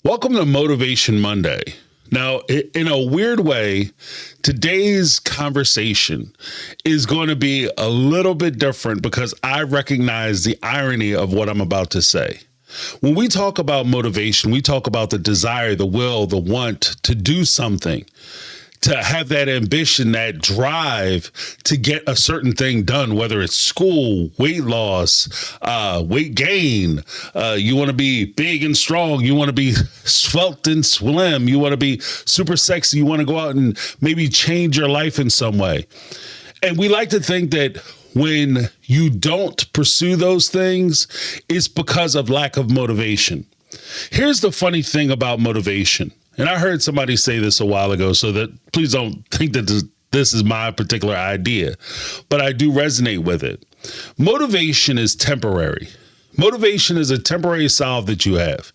Welcome to Motivation Monday. Now, in a weird way, today's conversation is going to be a little bit different because I recognize the irony of what I'm about to say. When we talk about motivation, we talk about the desire, the will, the want to do something, to have that ambition, that drive to get a certain thing done, whether it's school, weight loss, weight gain. You want to be big and strong. You want to be svelte and slim. You want to be super sexy. You want to go out and maybe change your life in some way. And we like to think that when you don't pursue those things, it's because of lack of motivation. Here's the funny thing about motivation. And I heard somebody say this a while ago, so that please don't think that this is my particular idea, but I do resonate with it. Motivation is temporary. Motivation is a temporary solve that you have.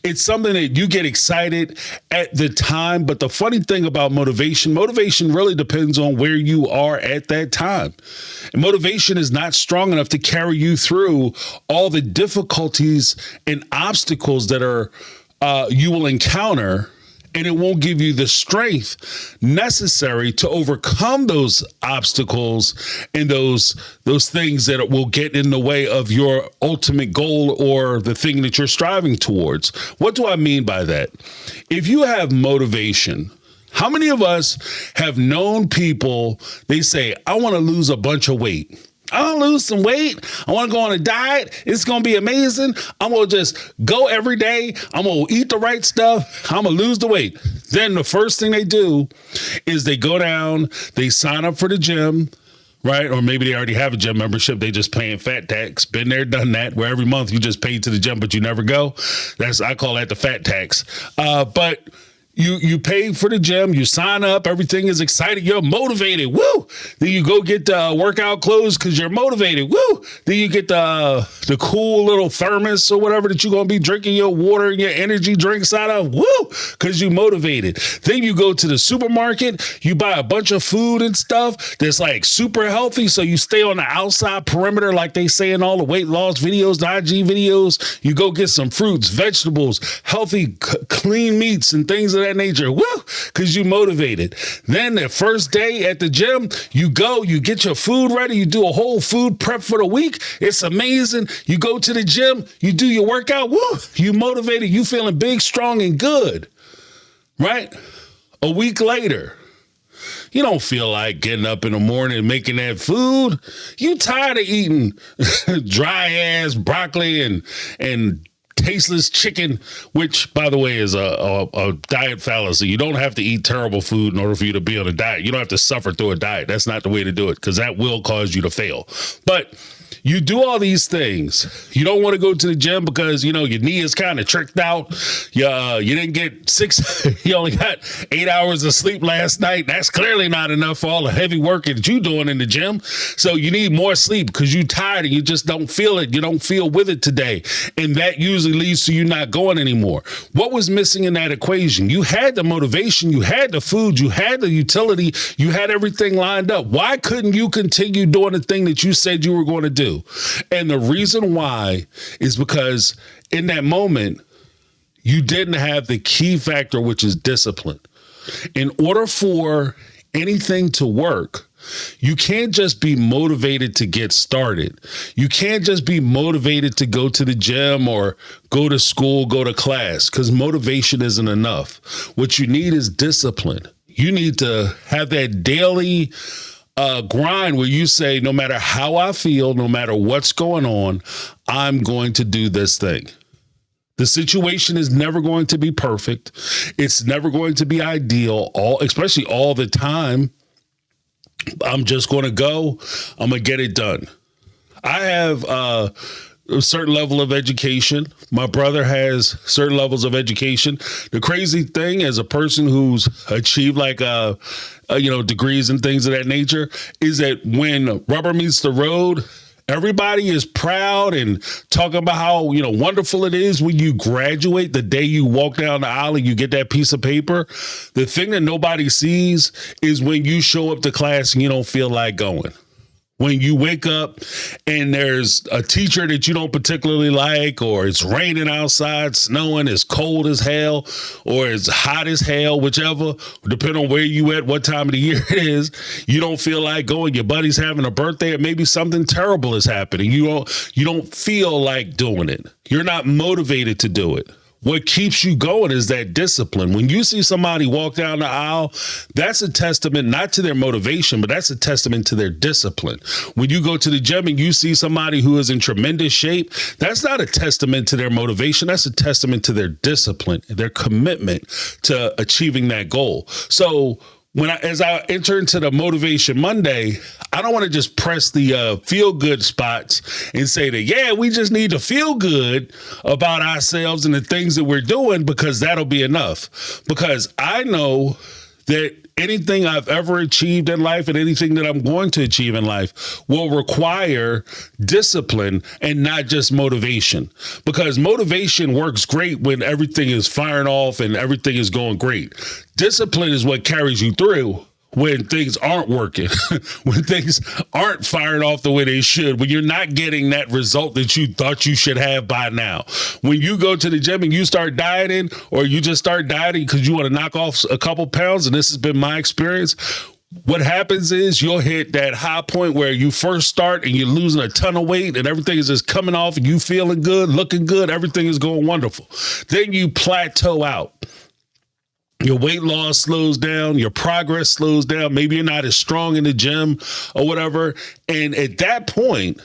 It's something that you get excited at the time. But the funny thing about motivation really depends on where you are at that time. And motivation is not strong enough to carry you through all the difficulties and obstacles that you will encounter. And it won't give you the strength necessary to overcome those obstacles and those things that will get in the way of your ultimate goal or the thing that you're striving towards. What do I mean by that? If you have motivation, how many of us have known people, they say, I want to lose a bunch of weight. I want to lose some weight. I want to go on a diet. It's going to be amazing. I'm going to just go every day. I'm going to eat the right stuff. I'm going to lose the weight. Then the first thing they do is they go down, they sign up for the gym, right? Or maybe they already have a gym membership. They just paying fat tax. Been there, done that, where every month you just pay to the gym, but you never go. I call that the fat tax. But you pay for the gym, you sign up, everything is exciting, you're motivated, woo! Then you go get the workout clothes because you're motivated, woo! Then you get the cool little thermos or whatever that you're going to be drinking your water and your energy drinks out of, woo! Because you motivated. Then you go to the supermarket, you buy a bunch of food and stuff that's like super healthy, so you stay on the outside perimeter like they say in all the weight loss videos, the IG videos. You go get some fruits, vegetables, healthy, clean meats and things of that nature. Woo! Because you motivated. Then the first day at the gym, you go, you get your food ready, you do a whole food prep for the week. It's amazing. You go to the gym, you do your workout. Woo! You motivated. You feeling big, strong, and good. Right? A week later, you don't feel like getting up in the morning and making that food. You tired of eating dry ass broccoli and tasteless chicken, which, by the way, is a diet fallacy. You don't have to eat terrible food in order for you to be on a diet. You don't have to suffer through a diet. That's not the way to do it, because that will cause you to fail. But you do all these things. You don't want to go to the gym because, your knee is kind of tricked out. You didn't get you only got 8 hours of sleep last night. That's clearly not enough for all the heavy work that you're doing in the gym. So you need more sleep because you're tired and you just don't feel it. You don't feel with it today. And that usually leads to you not going anymore. What was missing in that equation? You had the motivation, you had the food, you had the utility, you had everything lined up. Why couldn't you continue doing the thing that you said you were going to do? And the reason why is because in that moment, you didn't have the key factor, which is discipline. In order for anything to work, you can't just be motivated to get started. You can't just be motivated to go to the gym or go to school, go to class, because motivation isn't enough. What you need is discipline. You need to have that daily grind where you say, no matter how I feel, no matter what's going on, I'm going to do this thing. The situation is never going to be perfect. It's never going to be ideal, especially all the time. I'm just going to go. I'm going to get it done. I have a certain level of education. My brother has certain levels of education. The crazy thing, as a person who's achieved degrees and things of that nature, is that when rubber meets the road, everybody is proud and talking about how, wonderful it is when you graduate. The day you walk down the aisle and you get that piece of paper. The thing that nobody sees is when you show up to class and you don't feel like going. When you wake up and there's a teacher that you don't particularly like, or it's raining outside, snowing, it's cold as hell, or it's hot as hell, whichever, depending on where you at, what time of the year it is, you don't feel like going, your buddy's having a birthday, or maybe something terrible is happening. You don't feel like doing it. You're not motivated to do it. What keeps you going is that discipline. When you see somebody walk down the aisle, that's a testament not to their motivation, but that's a testament to their discipline. When you go to the gym and you see somebody who is in tremendous shape, that's not a testament to their motivation. That's a testament to their discipline, their commitment to achieving that goal. So as I enter into the Motivation Monday, I don't want to just press the feel good spots and say that, yeah, we just need to feel good about ourselves and the things that we're doing, because that'll be enough. Because I know that anything I've ever achieved in life and anything that I'm going to achieve in life will require discipline and not just motivation, because motivation works great when everything is firing off and everything is going great. Discipline is what carries you through when things aren't working, when things aren't firing off the way they should, when you're not getting that result that you thought you should have by now. When you go to the gym and you start dieting, or you just start dieting because you want to knock off a couple pounds, and this has been my experience, what happens is you'll hit that high point where you first start and you're losing a ton of weight and everything is just coming off and you feeling good, looking good, everything is going wonderful. Then you plateau out. Your weight loss slows down, your progress slows down. Maybe you're not as strong in the gym or whatever. And at that point,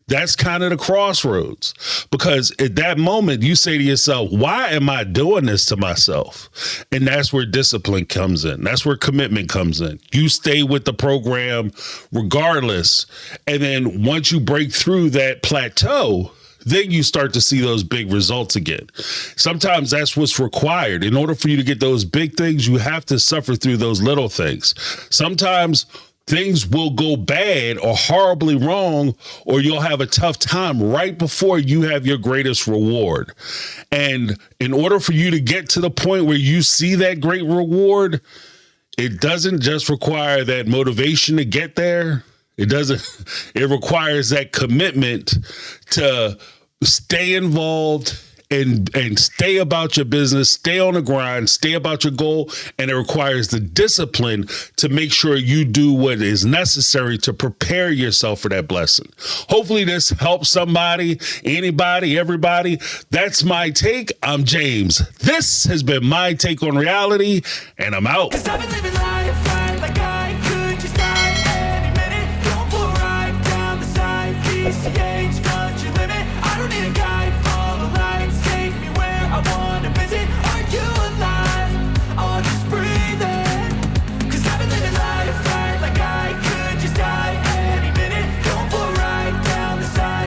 that's kind of the crossroads, because at that moment you say to yourself, why am I doing this to myself? And that's where discipline comes in. That's where commitment comes in. You stay with the program regardless. And then once you break through that plateau, then you start to see those big results again. Sometimes that's what's required. In order for you to get those big things, you have to suffer through those little things. Sometimes things will go bad or horribly wrong, or you'll have a tough time right before you have your greatest reward. And in order for you to get to the point where you see that great reward, it doesn't just require that motivation to get there. It requires that commitment to stay involved and stay about your business, stay on the grind, stay about your goal. And it requires the discipline to make sure you do what is necessary to prepare yourself for that blessing. Hopefully this helps somebody, anybody, everybody. That's my take. I'm James. This has been my take on reality, and I'm out. Yeah.